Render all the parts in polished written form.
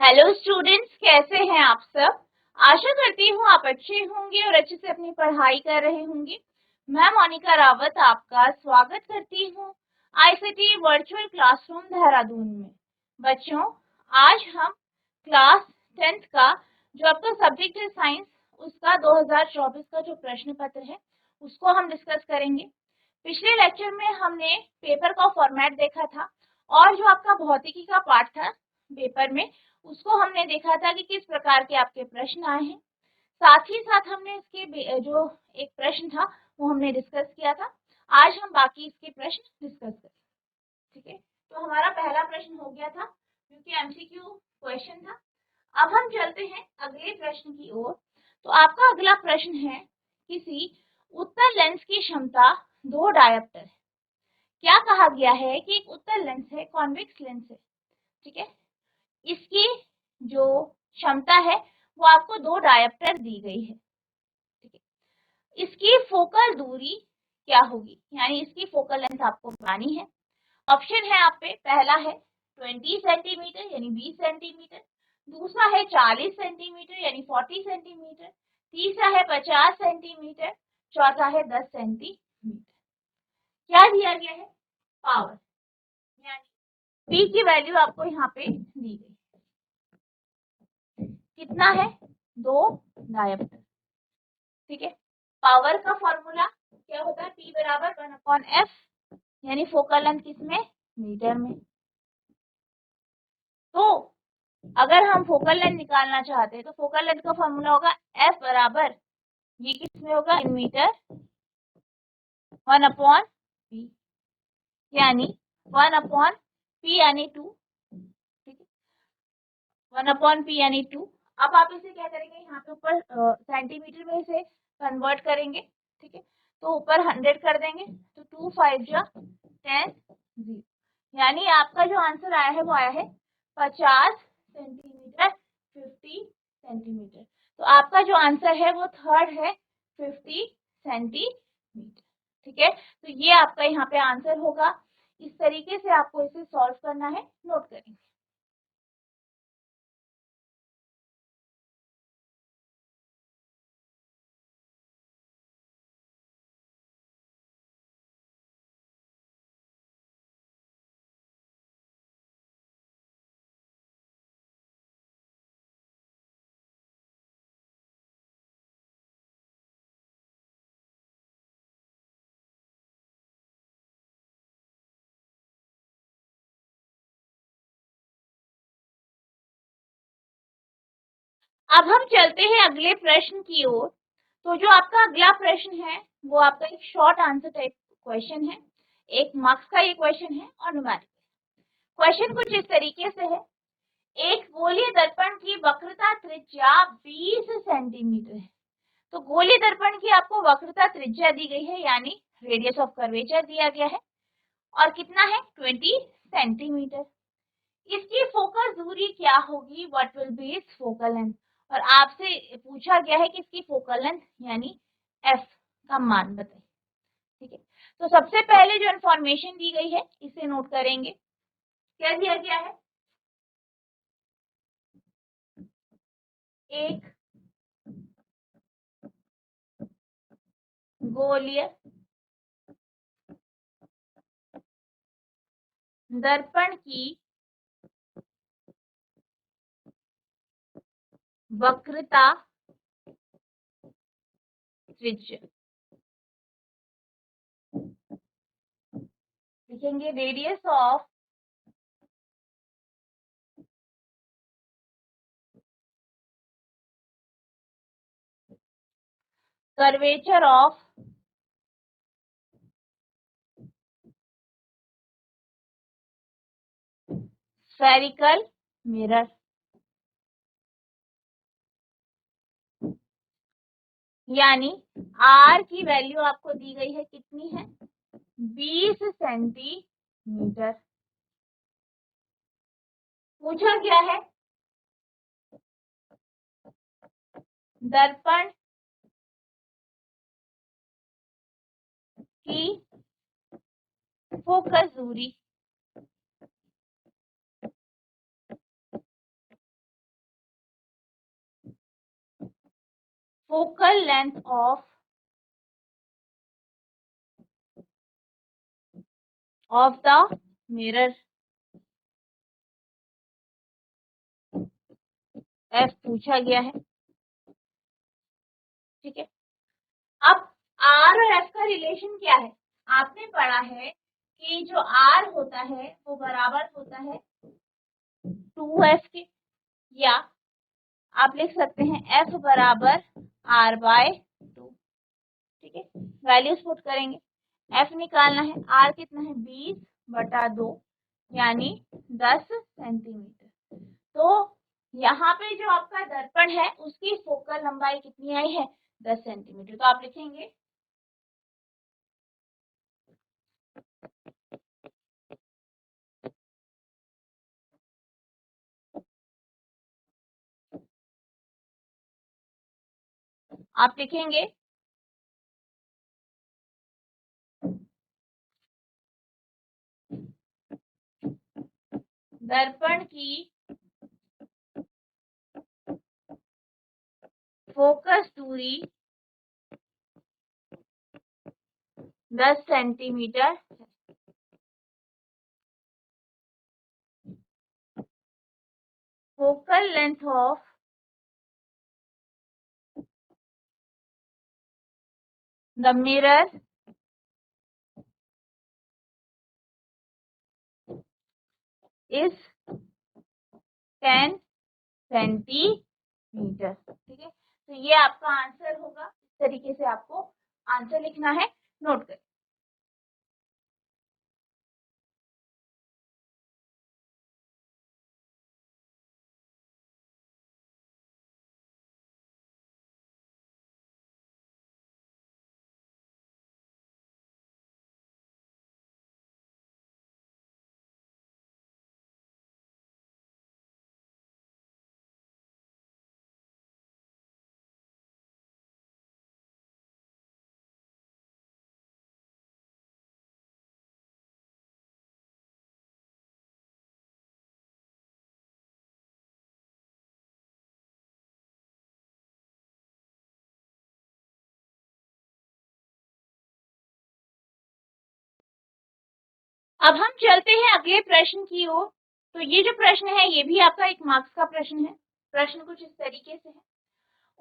Hello students, कैसे हैं आप सब। आशा करती हूँ आप अच्छे होंगे और अच्छे से अपनी पढ़ाई कर रहे होंगे। मैं मोनिका रावत आपका स्वागत करती हूँ आईसीटी वर्चुअल क्लासरूम देहरादून में। बच्चों, आज हम क्लास 10th का जो आपका सब्जेक्ट है साइंस, उसका 2024 का जो प्रश्न पत्र है उसको हम डिस्कस करेंगे। पिछले लेक्चर में हमने पेपर का फॉर्मेट देखा था और जो आपका भौतिकी का पार्ट था पेपर में, उसको हमने देखा था कि किस प्रकार के आपके प्रश्न आए हैं। साथ ही साथ हमने इसके जो एक प्रश्न था वो हमने डिस्कस किया था। आज हम बाकी इसके प्रश्न डिस्कस करेंगे। ठीक है, तो हमारा पहला प्रश्न हो गया था क्योंकि एमसीक्यू क्वेश्चन था। अब हम चलते हैं अगले प्रश्न की ओर। तो आपका अगला प्रश्न है, किसी उत्तल लेंस की क्षमता 2 डायोप्टर है। क्या कहा गया है कि एक उत्तल लेंस है, कॉन्वेक्स लेंस है। ठीक है, इसकी जो क्षमता है वो आपको 2 डायोप्टर दी गई है। ठीक है, इसकी फोकल दूरी क्या होगी, यानी इसकी फोकल लेंथ आपको बतानी है। ऑप्शन है आप पे, पहला है 20 सेंटीमीटर यानी 20 सेंटीमीटर, दूसरा है 40 सेंटीमीटर यानी 40 सेंटीमीटर, तीसरा है 50 सेंटीमीटर, चौथा है 10 सेंटीमीटर। क्या दिया गया है? पावर, यानी पी की वैल्यू आपको यहाँ पे दी गई। कितना है? 2 डायोप्टर। ठीक है, पावर का फॉर्मूला क्या होता है? P बराबर 1/f, यानी फोकल लेंथ किसमें? मीटर में। तो अगर हम फोकल लेंथ निकालना चाहते हैं तो फोकल लेंथ का फॉर्मूला होगा F बराबर, ये किसमें होगा? इन मीटर, 1/p, यानी 1/p यानी 2। ठीक है, 1/p यानी 2। अब आप इसे क्या करेंगे, यहाँ पे ऊपर सेंटीमीटर में इसे कन्वर्ट करेंगे। ठीक है, तो ऊपर 100 कर देंगे तो 2 5 जा 10 0, यानी आपका जो आंसर आया है वो आया है 50 सेंटीमीटर, 50 सेंटीमीटर। तो आपका जो आंसर है वो थर्ड है, 50 सेंटीमीटर। ठीक है, तो ये आपका यहाँ पे आंसर होगा। इस तरीके से आपको इसे सॉल्व करना है, नोट करेंगे। अब हम चलते हैं अगले प्रश्न की ओर। तो जो आपका अगला प्रश्न है वो आपका एक शॉर्ट आंसर टाइप क्वेश्चन है। 1 मार्क्स का ये क्वेश्चन है और न्यूमेरिकल। क्वेश्चन कुछ इस तरीके से है, एक गोलीय दर्पण की वक्रता त्रिज्या 20 सेंटीमीटर है। तो गोलीय दर्पण की आपको वक्रता त्रिज्या दी गई है, यानी रेडियस ऑफ कर्वेचर दिया गया है, और कितना है? 20 सेंटीमीटर। इसकी फोकल दूरी क्या होगी? What will be it's focal length. और आपसे पूछा गया है कि इसकी फोकल लेंथ यानी एफ का मान बताइए। ठीक है, तो सबसे पहले जो इंफॉर्मेशन दी गई है इसे नोट करेंगे। क्या दिया गया है? एक गोलीय दर्पण की वक्रता त्रिज्या, लिखेंगे radius of curvature of spherical mirror, यानी आर की वैल्यू आपको दी गई है, कितनी है? 20 सेंटीमीटर। पूछा क्या है? दर्पण की फोकस दूरी focal length of the mirror, F पूछा गया है। ठीक है, अब आर और एफ का रिलेशन क्या है? आपने पढ़ा है कि जो आर होता है वो बराबर होता है 2f के, या आप लिख सकते हैं एफ बराबर आर बाय 2। ठीक है, वैल्यूज पुट करेंगे, एफ निकालना है, आर कितना है 20/2 यानी 10 सेंटीमीटर। तो यहाँ पे जो आपका दर्पण है उसकी फोकल लंबाई कितनी आई है 10 सेंटीमीटर। तो आप लिखेंगे दर्पण की फोकस दूरी 10 centimetre, focal length of the mirror is 10 centimetre. ठीक है, तो ये आपका आंसर होगा। इस तरीके से आपको आंसर लिखना है, नोट करें। अब हम चलते हैं अगले प्रश्न की ओर। तो ये जो प्रश्न है ये भी आपका 1 मार्क्स का प्रश्न है। प्रश्न कुछ इस तरीके से है,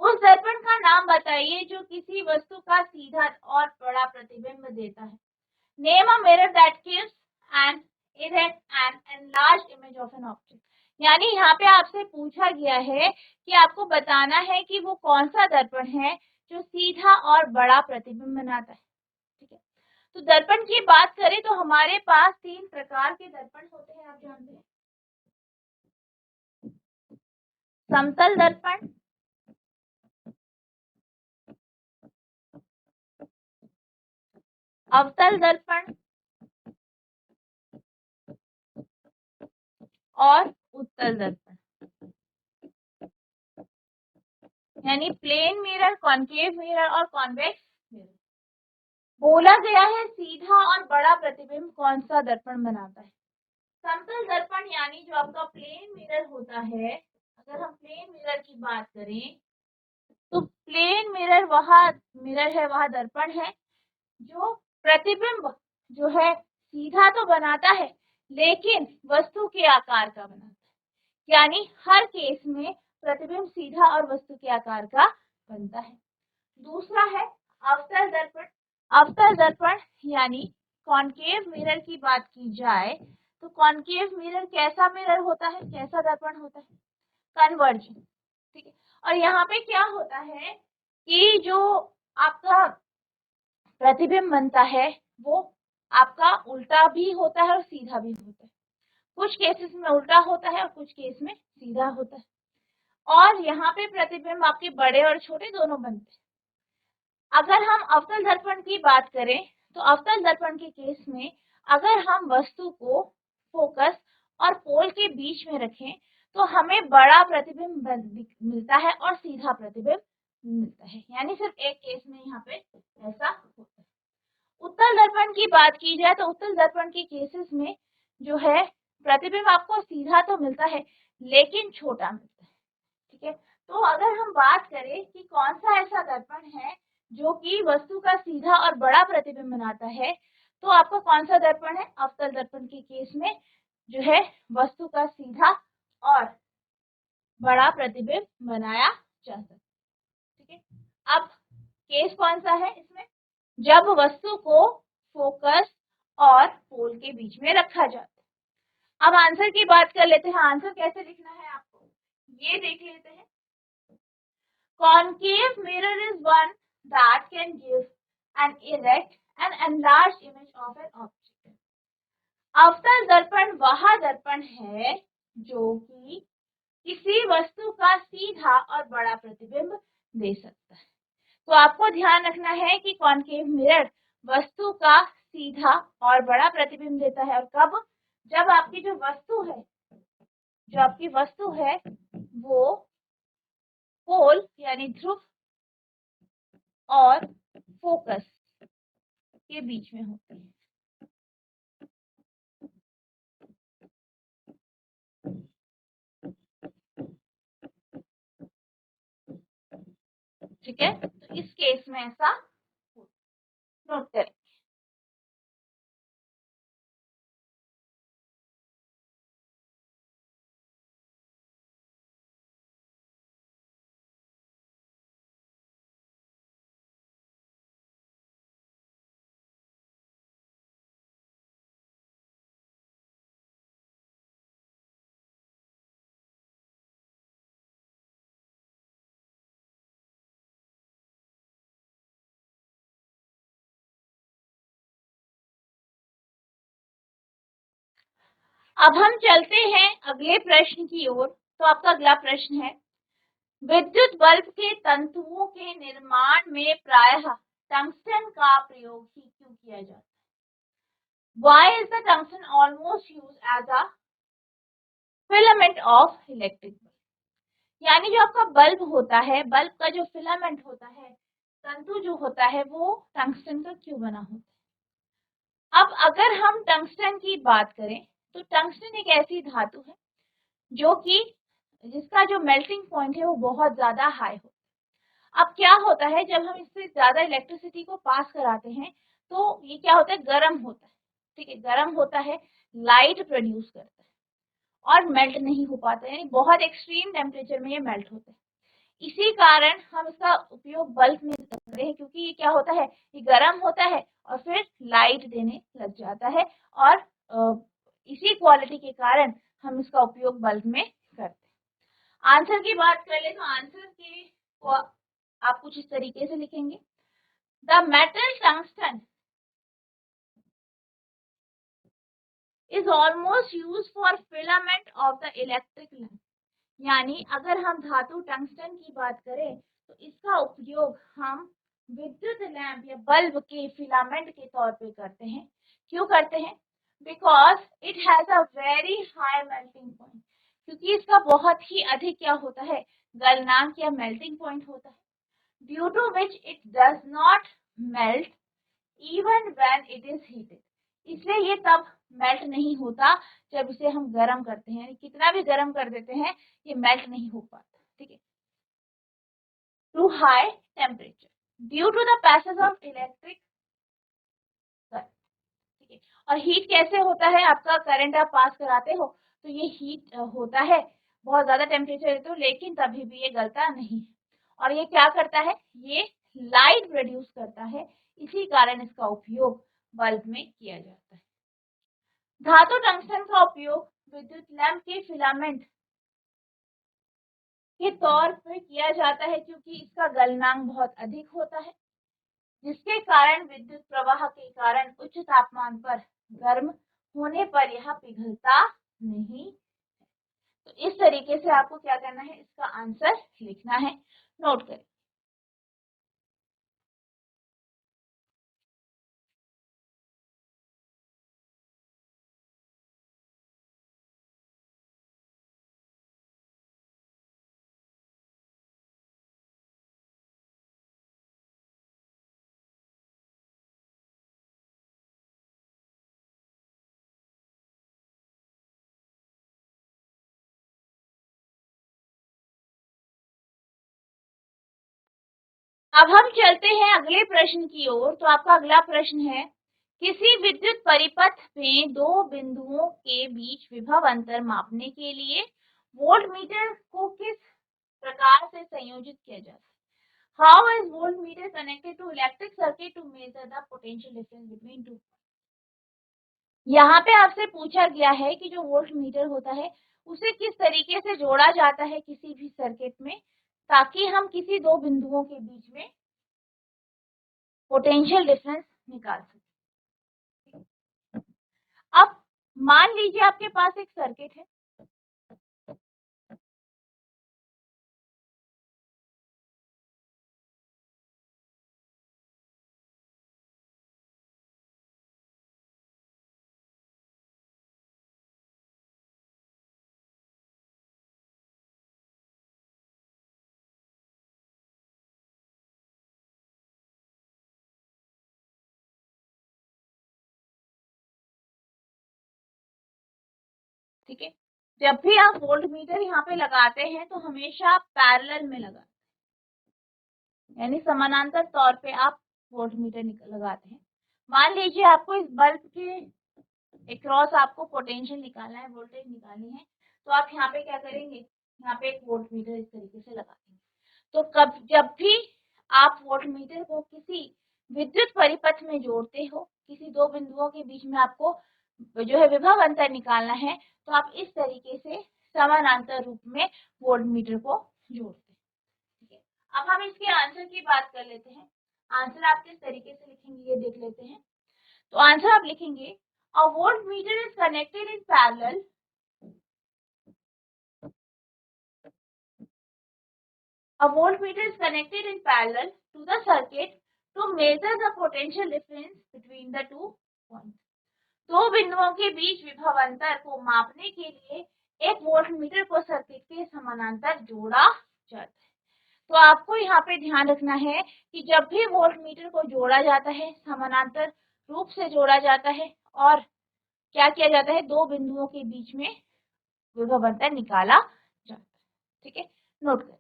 उस दर्पण का नाम बताइए जो किसी वस्तु का सीधा और बड़ा प्रतिबिंब देता है। Name a mirror that gives an erect and enlarged image of an object. यानी यहाँ पे आपसे पूछा गया है कि आपको बताना है कि वो कौन सा दर्पण है जो सीधा और बड़ा प्रतिबिंब बनाता है। ठीक है, तो दर्पण की बात करें तो हमारे पास 3 प्रकार के दर्पण होते हैं, आप जानते हैं। समतल दर्पण, अवतल दर्पण और उत्तल दर्पण। यानी प्लेन मिरर, कॉन्केव मिरर और कॉन्वेक्स मिरर। बोला गया है सीधा और बड़ा प्रतिबिंब कौन सा दर्पण बनाता है। समतल दर्पण यानी जो आपका प्लेन मिरर होता है, अगर हम प्लेन मिरर की बात करें तो प्लेन मिरर वह दर्पण है जो प्रतिबिंब जो है सीधा तो बनाता है लेकिन वस्तु के आकार का बनाता है। यानी हर केस में प्रतिबिंब सीधा और वस्तु के आकार का बनता है। दूसरा है अवतल दर्पण। अवतल दर्पण यानी कॉन्केव मिरर की बात की जाए तो कॉन्केव मिरर कैसा मिरर होता है, कैसा दर्पण होता है, कन्वर्जिंग। ठीक है, और यहाँ पे क्या होता है कि जो आपका प्रतिबिंब बनता है वो आपका उल्टा भी होता है और सीधा भी होता है। कुछ केसेस में उल्टा होता है और कुछ केस में सीधा होता है। और यहाँ पे प्रतिबिंब आपके बड़े और छोटे दोनों बनते हैं। अगर हम अवतल दर्पण की बात करें तो अवतल दर्पण के केस में अगर हम वस्तु को फोकस और पोल के बीच में रखें तो हमें बड़ा प्रतिबिंब मिलता है और सीधा प्रतिबिंब मिलता है। यानी सिर्फ एक केस में यहाँ पे ऐसा होता है। उत्तल दर्पण की बात की जाए तो उत्तल दर्पण के केसेस में जो है प्रतिबिंब आपको सीधा तो मिलता है लेकिन छोटा मिलता है। ठीक है, तो अगर हम बात करें कि कौन सा ऐसा दर्पण है जो कि वस्तु का सीधा और बड़ा प्रतिबिंब बनाता है, तो आपका कौन सा दर्पण है? अवतल दर्पण के केस में जो है वस्तु का सीधा और बड़ा प्रतिबिंब बनाया जा सकता है। ठीक है, अब केस कौन सा है इसमें? जब वस्तु को फोकस और पोल के बीच में रखा जाता है। अब आंसर की बात कर लेते हैं। आंसर कैसे लिखना है आपको, ये देख लेते हैं। Concave mirror is one that can give an erect and enlarged image of an object. अवतल दर्पण वह दर्पण है जो कि किसी वस्तु का सीधा और बड़ा प्रतिबिंब दे सकता है। तो आपको ध्यान रखना है कि कॉनकेव मिरर वस्तु का सीधा और बड़ा प्रतिबिंब देता है। और कब? जब आपकी जो आपकी वस्तु है वो पोल यानी ध्रुव और फोकस के बीच में होती है। ठीक है, तो इस केस में ऐसा नोट करें। अब हम चलते हैं अगले प्रश्न की ओर। तो आपका अगला प्रश्न है, विद्युत बल्ब के तंतुओं के निर्माण में प्रायः टंगस्टन का प्रयोग ही क्यों किया जाता है? Why is the tungsten almost used as a filament of electric bulb? यानी जो आपका बल्ब होता है, बल्ब का जो फिलामेंट होता है, तंतु जो होता है, वो टंगस्टन का क्यों बना होता है? अब अगर हम टंगस्टन की बात करें तो टंगस्टन एक ऐसी धातु है जो कि जिसका जो मेल्टिंग पॉइंट है वो बहुत ज्यादा हाई होता है। अब क्या होता है, जब हम इससे ज्यादा इलेक्ट्रिसिटी को पास कराते हैं तो ये क्या होता है, गर्म होता है। ठीक है, गर्म होता है, लाइट प्रोड्यूस करता है और मेल्ट नहीं हो पाता है, यानी बहुत एक्सट्रीम टेम्परेचर में ये मेल्ट होता है। इसी कारण हम इसका उपयोग बल्ब में करते हैं, क्योंकि ये क्या होता है, ये गर्म होता है और फिर लाइट देने लग जाता है और इसी क्वालिटी के कारण हम इसका उपयोग बल्ब में करते हैं। आंसर की बात कर ले तो आंसर के को आप कुछ इस तरीके से लिखेंगे, the metal tungsten is almost use for filament of the electric lamp. यानी अगर हम धातु टंगस्टन की बात करें तो इसका उपयोग हम विद्युत लैंप या बल्ब के फिलामेंट के तौर पे करते हैं। क्यों करते हैं? Because it has a very high melting point, क्योंकि इसका बहुत ही अधिक क्या होता है, गलनांक या मेल्टिंग पॉइंट होता है, due to which it does not melt even when it is heated. इसलिए ये तब मेल्ट नहीं होता जब इसे हम गर्म करते हैं, कितना भी गर्म कर देते हैं ये मेल्ट नहीं हो पाता। ठीक है, to high temperature due to the passage of electric current. ठीक है, और हीट कैसे होता है, आपका करंट आप पास कराते हो तो ये हीट होता है, बहुत ज्यादा टेम्परेचर है तो, लेकिन तभी भी ये गलता नहीं है। और ये क्या करता है, ये लाइट प्रोड्यूस करता है, इसी कारण इसका उपयोग बल्ब में किया जाता है। धातु टंगस्टन का उपयोग विद्युत लैंप के फिलामेंट के तौर पर किया जाता है, क्योंकि इसका गलनांक बहुत अधिक होता है, जिसके कारण विद्युत प्रवाह के कारण उच्च तापमान पर गर्म होने पर यह पिघलता नहीं। तो इस तरीके से आपको क्या करना है, इसका आंसर लिखना है। नोट करें। अब हम चलते हैं अगले प्रश्न की ओर। तो आपका अगला प्रश्न है, किसी विद्युत परिपथ में दो बिंदुओं के बीच विभव अंतर मापने के लिए वोल्टमीटर को किस प्रकार से संयोजित किया जाता है? How is voltmeter connected to electric circuit to measure the potential difference between two? यहाँ पे आपसे पूछा गया है कि जो वोल्ट मीटर होता है उसे किस तरीके से जोड़ा जाता है किसी भी सर्किट में, ताकि हम किसी दो बिंदुओं के बीच में पोटेंशियल डिफरेंस निकाल सकें। अब मान लीजिए आपके पास एक सर्किट है, ठीक है। जब भी आप वोल्ट मीटर यहाँ पे लगाते हैं तो हमेशा आप पैरेलल में लगाते हैं, यानी समानांतर तौर पे आप वोल्ट मीटर लगाते हैं। मान लीजिए आपको इस बल्ब के अक्रॉस आपको पोटेंशियल निकालना है, वोल्टेज निकालनी है, तो आप यहाँ पे क्या करेंगे, यहाँ पे एक वोल्ट मीटर इस तरीके से लगा देंगे। तो जब भी आप वोल्ट मीटर को किसी विद्युत परिपथ में जोड़ते हो, किसी दो बिंदुओं के बीच में आपको जो है विभव अंतर निकालना है, तो आप इस तरीके से समानांतर रूप में वोल्ट मीटर को जोड़ते हैं। ठीक है, अब हम इसके आंसर की बात कर लेते हैं। आंसर आप किस तरीके से लिखेंगे ये देख लेते हैं। तो आंसर आप लिखेंगे, a voltmeter is connected in parallel to the circuit to measure the potential difference between the two points. दो बिंदुओं के बीच विभव अंतर को मापने के लिए एक वोल्टमीटर को सर्किट के समानांतर जोड़ा जाता है। तो आपको यहाँ पे ध्यान रखना है कि जब भी वोल्टमीटर को जोड़ा जाता है, समानांतर रूप से जोड़ा जाता है और क्या किया जाता है, दो बिंदुओं के बीच में विभव अंतर निकाला जाता है। ठीक है, नोट करें।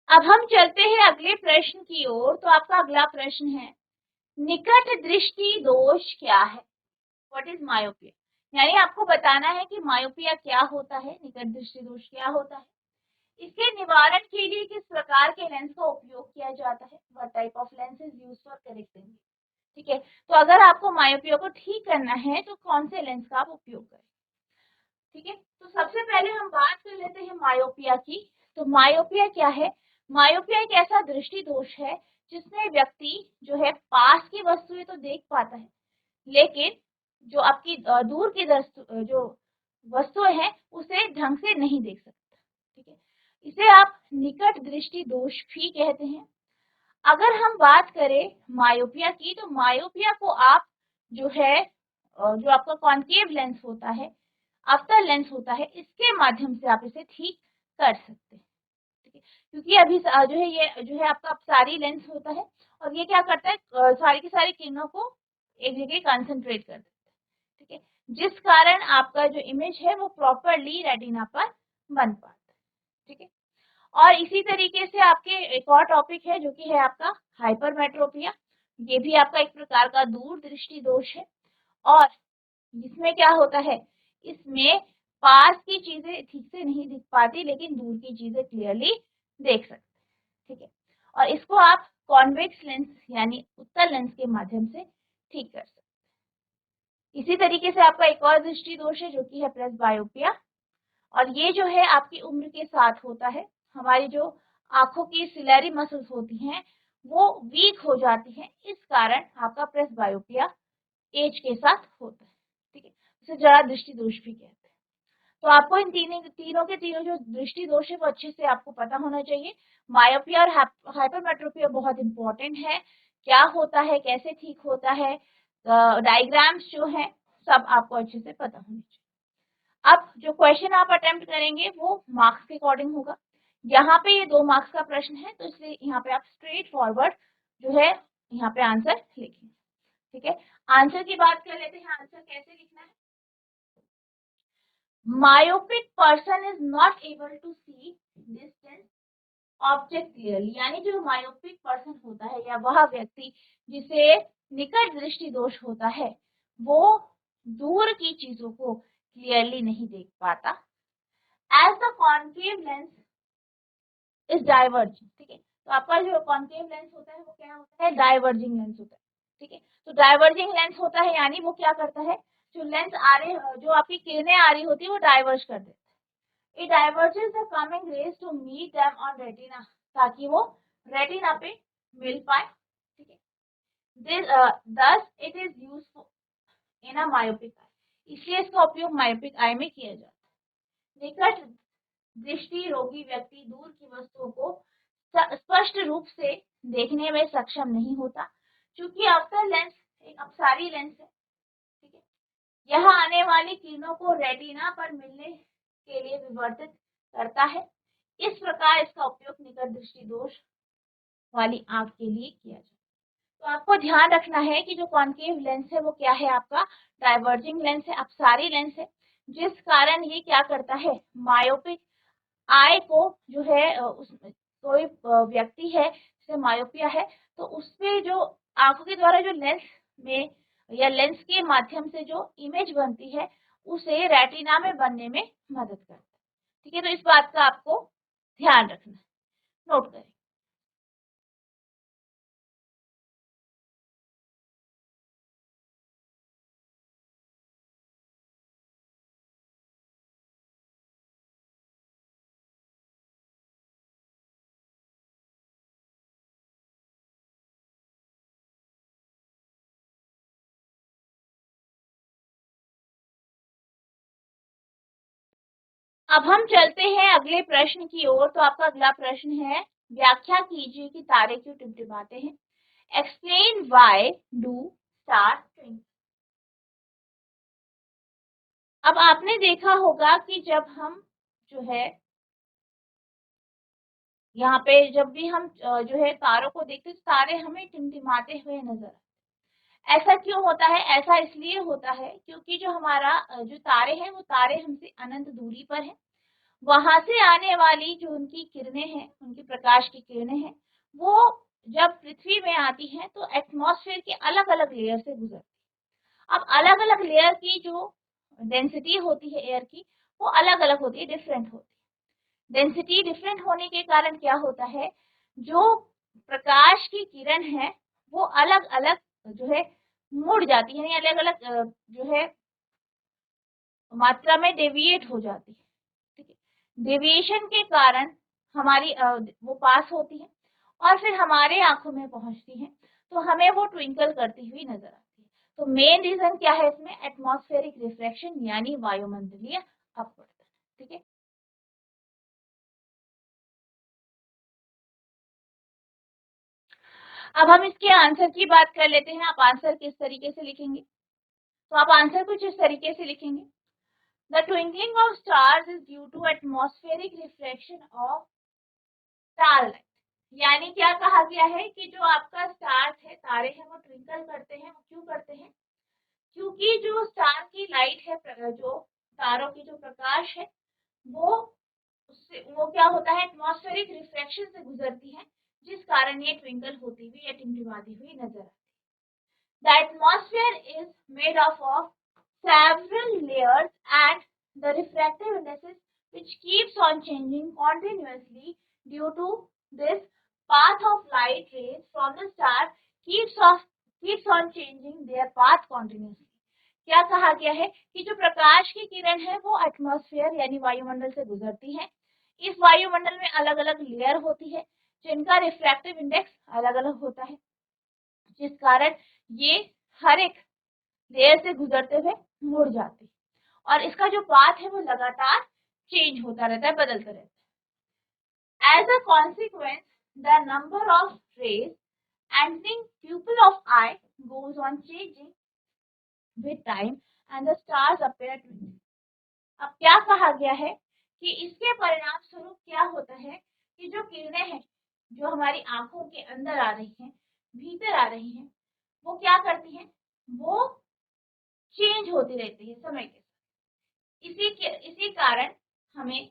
अब हम चलते हैं अगले प्रश्न की ओर। तो आपका अगला प्रश्न है, निकट दृष्टि दोष क्या है? What is myopia? यानी आपको बताना है कि मायोपिया क्या होता है, निकट दृष्टि दोष क्या होता है, इसके निवारण के लिए किस प्रकार के लेंस का उपयोग किया जाता है, what type of lens is used for correcting. ठीक है, तो अगर आपको मायोपिया को ठीक करना है तो कौन से लेंस का आप उपयोग करें। ठीक है, तो सबसे पहले हम बात कर लेते हैं मायोपिया की। तो मायोपिया क्या है? मायोपिया एक ऐसा दृष्टि दोष है जिसमें व्यक्ति जो है पास की वस्तुएं तो देख पाता है, लेकिन जो आपकी दूर की जो वस्तुएं हैं उसे ढंग से नहीं देख सकता। ठीक है, इसे आप निकट दृष्टि दोष भी कहते हैं। अगर हम बात करें मायोपिया की, तो मायोपिया को आप जो है जो आपका कॉन्केव लेंस होता है, अवतल लेंस होता है, इसके माध्यम से आप इसे ठीक कर सकते हैं। ठीक है, क्योंकि अभी जो है ये जो है आपका अपसारी लेंस होता है और ये क्या करता है, सारी की सारी किरणों को एक जगह कंसंट्रेट कर देता है। ठीक है, जिस कारण आपका जो इमेज है वो प्रॉपरली रेटिना पर बन पाता है। ठीक है, और इसी तरीके से आपके एक और टॉपिक है जो कि है आपका हाइपरमेट्रोपिया। ये भी आपका एक प्रकार का दूर दृष्टि दोष है और इसमें क्या होता है, इसमें पास की चीजें ठीक से नहीं दिख पाती लेकिन दूर की चीजें क्लियरली देख सकते हैं। ठीक है, और इसको आप कॉन्वेक्स लेंस यानी उत्तल लेंस के माध्यम से ठीक कर सकते हैं। इसी तरीके से आपका एक और दृष्टि दोष है जो कि है प्रेसबायोपिया, और ये जो है आपकी उम्र के साथ होता है। हमारी जो आंखों की सिलेरी मसल्स होती हैं वो वीक हो जाती हैं, इस कारण आपका प्रेसबायोपिया एज के साथ होता है। ठीक है, इसे जरा दृष्टि दोष भी कहते हैं। तो आपको इन तीनों के तीनों जो दृष्टि दोष है वो अच्छे से आपको पता होना चाहिए। मायोपिया और हाइपरमेट्रोपिया बहुत इंपॉर्टेंट है, क्या होता है, कैसे ठीक होता है, डायग्राम्स जो है सब आपको अच्छे से पता होना चाहिए। अब जो क्वेश्चन आप अटेम्प्ट करेंगे वो मार्क्स के अकॉर्डिंग होगा। यहाँ पे ये 2 मार्क्स का प्रश्न है, तो इसलिए यहाँ पे आप स्ट्रेट फॉरवर्ड जो है यहाँ पे आंसर लिखेंगे। ठीक है, आंसर की बात कर लेते हैं, आंसर कैसे लिखना है। Myopic person is not able to see distance object clearly, यानी जो मायोपिक पर्सन होता है या वह व्यक्ति जिसे निकट दृष्टि दोष होता है वो दूर की चीजों को क्लियरली नहीं देख पाता। As the concave lens is diverging, ठीक है, तो आपका जो कॉन्केव लेंस होता है वो क्या होता है, डाइवर्जिंग लेंस होता है। ठीक है, तो डाइवर्जिंग लेंस होता है यानी वो क्या करता है, जो लेंस आ रहे, जो आपकी किरणें आ रही होती है वो डाइवर्ज कर देता है। It diverges the coming rays to meet them on retina, ताकि वो रेटिना पे मिल पाए। ठीक है, thus it is useful in a myopic eye, इसलिए इसका उपयोग मायोपिक आई में किया जाता है। निकट दृष्टि रोगी व्यक्ति दूर की वस्तुओं को स्पष्ट रूप से देखने में सक्षम नहीं होता, क्योंकि अवतल लेंस एक अपसारी लेंस है। ठीक है, यह आने वाली किरणों को रेटिना पर मिलने के लिए विवर्तित करता है। इस प्रकार इसका उपयोग निकट दृष्टि दोष वाली आंख के लिए किया जाता है। तो आपको ध्यान रखना है कि जो कॉन्केव लेंस है वो क्या है, आपका डाइवर्जिंग लेंस है, अपसारी लेंस है, जिस कारण ये क्या करता है, मायोपिक आई को जो है उसमें कोई व्यक्ति है जिसे मायोपिया है तो उसपे जो आंखों के द्वारा जो लेंस में या लेंस के माध्यम से जो इमेज बनती है उसे रेटिना में बनने में मदद करता है। ठीक है, तो इस बात का आपको ध्यान रखना है, नोट करें। अब हम चलते हैं अगले प्रश्न की ओर। तो आपका अगला प्रश्न है, व्याख्या कीजिए कि तारे क्यों टिमटिमाते हैं। Explain why do star twinkle. अब आपने देखा होगा कि जब हम जो है यहाँ पे जब भी हम जो है तारों को देखते हैं तो तारे हमें टिमटिमाते हुए नजर आते हैं। ऐसा क्यों होता है, ऐसा इसलिए होता है क्योंकि जो हमारा जो तारे हैं वो तारे हमसे अनंत दूरी पर हैं। वहां से आने वाली जो उनकी किरणें हैं, उनकी प्रकाश की किरणें हैं, वो जब पृथ्वी में आती हैं तो एटमॉस्फेयर के अलग अलग लेयर से गुजरती है। अब अलग अलग लेयर की जो डेंसिटी होती है एयर की वो अलग अलग होती है, डिफरेंट होती है। डेंसिटी डिफरेंट होने के कारण क्या होता है, जो प्रकाश की किरण है वो अलग अलग जो है मुड़ जाती है, यानी अलग अलग जो है मात्रा में डेविएट हो जाती है। ठीक है, डेविएशन के कारण हमारी वो पास होती है और फिर हमारे आंखों में पहुंचती है, तो हमें वो ट्विंकल करती हुई नजर आती है। तो मेन रीजन क्या है इसमें, एटमॉस्फेरिक रिफ्लेक्शन यानी वायुमंडलीय अपवर्तन। ठीक है, अब हम इसके आंसर की बात कर लेते हैं। आप आंसर किस तरीके से लिखेंगे, तो आप आंसर कुछ इस तरीके से लिखेंगे, the twinkling of stars is due to atmospheric reflection of starlight. यानी क्या कहा गया है कि जो आपका स्टार है, तारे हैं, वो ट्विंकल करते हैं। वो क्यों करते हैं, क्योंकि जो स्टार की लाइट है, जो तारों की जो प्रकाश है वो उससे वो क्या होता है, एटमॉस्फेरिक रिफ्लेक्शन से गुजरती है, जिस कारण ये ट्विंकल होती हुई या टिमटिमाती हुई नजर आती है। The atmosphere is made up of several layers, and the refractive indices which keeps on changing continuously due to this path of light rays from the star keeps on changing their path continuously. क्या कहा गया है कि जो प्रकाश की किरण है वो atmosphere यानी वायुमंडल से गुजरती है। इस वायुमंडल में अलग अलग लेयर होती है जिनका रिफ्रैक्टिव इंडेक्स अलग अलग होता है, जिस कारण ये हर एक लेयर से गुजरते हुए मुड़ जाती है। और इसका जो पाथ है वो लगातार चेंज होता रहता है, बदलता रहता है। As a consequence the number of rays entering pupil of eye goes on changing with time and the stars appear to. अब क्या कहा गया है कि इसके परिणाम स्वरूप क्या होता है कि जो किरणें हैं जो हमारी आंखों के अंदर आ रही हैं, भीतर आ रही हैं, वो क्या करती हैं, वो चेंज होती रहती है समय के साथ। इसी कारण हमें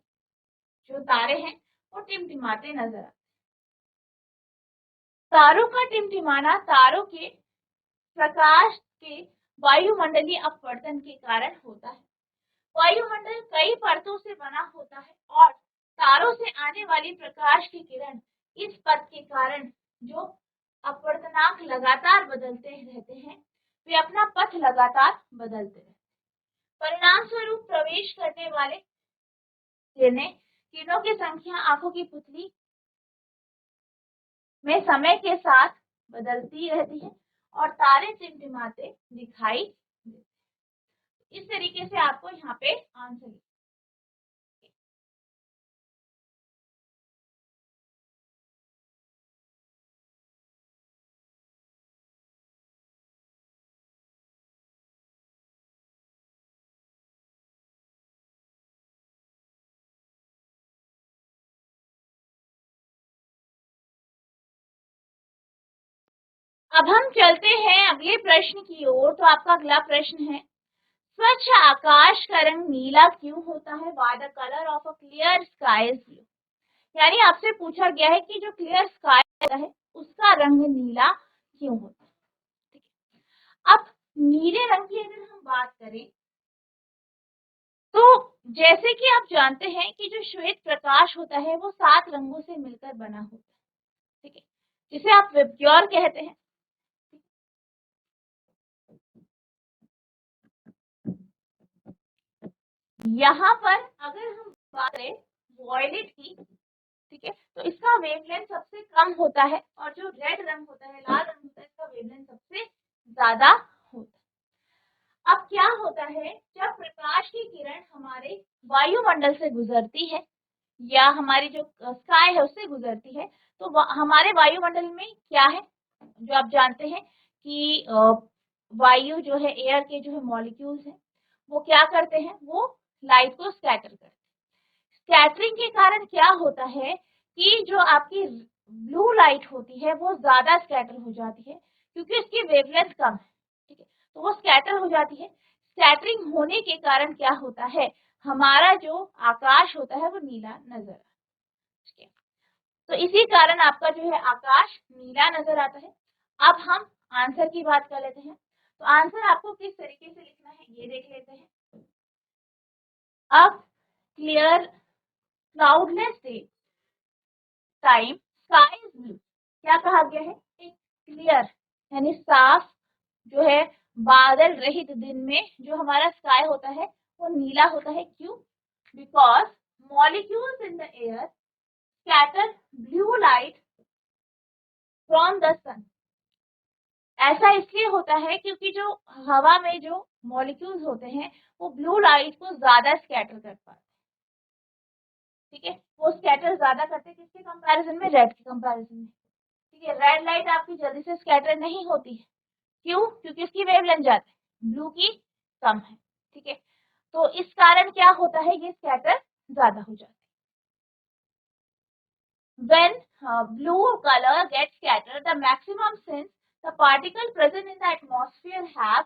जो तारे हैं वो टिमटिमाते नजर आते हैं। तारों का टिमटिमाना तारों के प्रकाश के वायुमंडलीय अपवर्तन के कारण होता है। वायुमंडल कई परतों से बना होता है और तारों से आने वाली प्रकाश की किरण इस पथ के कारण जो अपवर्तनांक लगातार बदलते रहते हैं, वे अपना पथ लगातार बदलते रहते हैं। परिणाम स्वरूप प्रवेश करने वाले किरणों की संख्या आंखों की पुतली में समय के साथ बदलती रहती है और तारे टिमटिमाते दिखाई देते हैं। इस तरीके से आपको यहाँ पे आंसर लिखना। अब हम चलते हैं अगले प्रश्न की ओर। तो आपका अगला प्रश्न है, स्वच्छ आकाश का रंग नीला क्यों होता है? Why the colour of a clear sky is blue. यानी आपसे पूछा गया है कि जो क्लियर स्काई होता है उसका रंग नीला क्यों होता है। ठीक है, अब नीले रंग की अगर हम बात करें तो जैसे कि आप जानते हैं कि जो श्वेत प्रकाश होता है वो 7 रंगों से मिलकर बना होता है। ठीक है, जिसे आप विबग्योर कहते हैं। यहाँ पर अगर हम बात करें वॉयलेट की, ठीक है, तो इसका वेवलेंथ सबसे कम होता है और जो रेड रंग होता है, लाल रंग होता है, इसका वेवलेंथ सबसे ज्यादा होता है। अब क्या होता है, जब प्रकाश की किरण हमारे वायुमंडल से गुजरती है या हमारी जो स्काई है उससे गुजरती है, तो हमारे वायुमंडल में क्या है, जो आप जानते हैं कि वायु जो है, एयर के जो है मॉलिक्यूल्स हैं, वो क्या करते हैं, वो लाइट को स्कैटर करते हैं। स्कैटरिंग के कारण क्या होता है कि जो आपकी ब्लू लाइट होती है वो ज्यादा स्कैटर हो जाती है क्योंकि उसकी वेवलेंथ कम है। ठीक है, तो वो स्कैटर हो जाती है। स्कैटरिंग होने के कारण क्या होता है, हमारा जो आकाश होता है वो नीला नजर आता है। तो इसी कारण आपका जो है आकाश नीला नजर आता है। अब हम आंसर की बात कर लेते हैं। तो आंसर आपको किस तरीके से लिखना है ये देख लेते हैं। अब clear cloudless day time sky is blue. क्या कहा गया है, एक क्लियर यानी साफ जो है बादल रहित दिन में जो हमारा स्काई होता है वो नीला होता है। क्यों? Because molecules in the air scatter blue light from the sun. ऐसा इसलिए होता है क्योंकि जो हवा में जो मॉलिक्यूल्स होते हैं वो ब्लू लाइट को ज्यादा स्कैटर कर पाते हैं। ठीक है, वो स्कैटर ज्यादा करते हैं किसके कंपैरिजन में, रेड के कंपैरिजन में। ठीक है, रेड लाइट आपकी जल्दी से स्कैटर नहीं होती है। क्यों? क्योंकि इसकी वेवलेंथ ज्यादा है, ब्लू की कम है। ठीक है, तो इस कारण क्या होता है, ये स्कैटर ज्यादा हो जाता है। When blue color gets scattered, the maximum since the particle present in the atmosphere have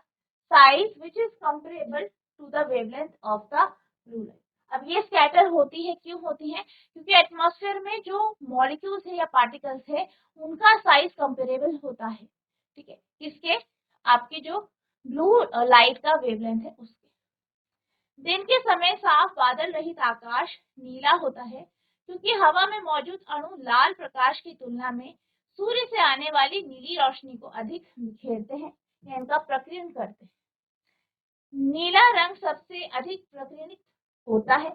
size which is comparable to the wavelength of the blue light. अब ये स्कैटर होती है, क्यों होती है, क्योंकि एटमॉस्फेयर में जो मॉलिक्यूल्स है या पार्टिकल्स है उनका साइज कंपेरेबल होता है। ठीक है, किसके, आपके जो ब्लू लाइट का वेवलेंथ है उसके। दिन के समय साफ बादल रहित आकाश नीला होता है क्योंकि हवा में मौजूद अणु लाल प्रकाश की तुलना में सूर्य से आने वाली नीली रोशनी को अधिक बिखेरते हैं या इनका प्रकीर्णन करते हैं। नीला रंग सबसे अधिक प्रकीर्णित होता है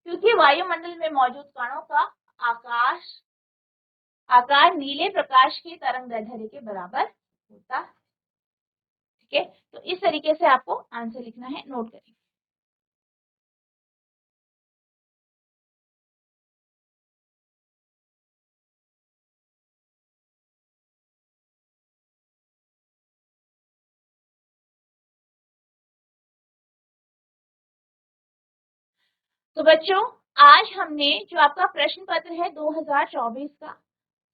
क्योंकि वायुमंडल में मौजूद कणों का आकार नीले प्रकाश के तरंगदैर्ध्य के बराबर होता है। ठीक है, तो इस तरीके से आपको आंसर लिखना है, नोट करिए। तो बच्चों, आज हमने जो आपका प्रश्न पत्र है 2024 का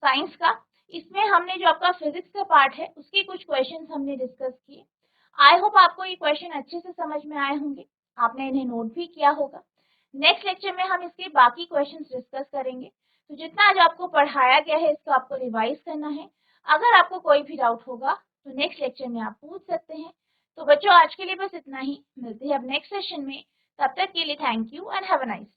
साइंस का, इसमें हमने जो आपका फिजिक्स का पार्ट है उसके कुछ क्वेश्चंस हमने डिस्कस किए। आई होप आपको ये क्वेश्चन अच्छे से समझ में आए होंगे, आपने इन्हें नोट भी किया होगा। नेक्स्ट लेक्चर में हम इसके बाकी क्वेश्चंस डिस्कस करेंगे। तो जितना आज आपको पढ़ाया गया है इसको आपको रिवाइज करना है। अगर आपको कोई भी डाउट होगा तो नेक्स्ट लेक्चर में आप पूछ सकते हैं। तो बच्चों, आज के लिए बस इतना ही, मिलते हैं अब नेक्स्ट सेशन में। तब तक के लिए thank you and have a nice day.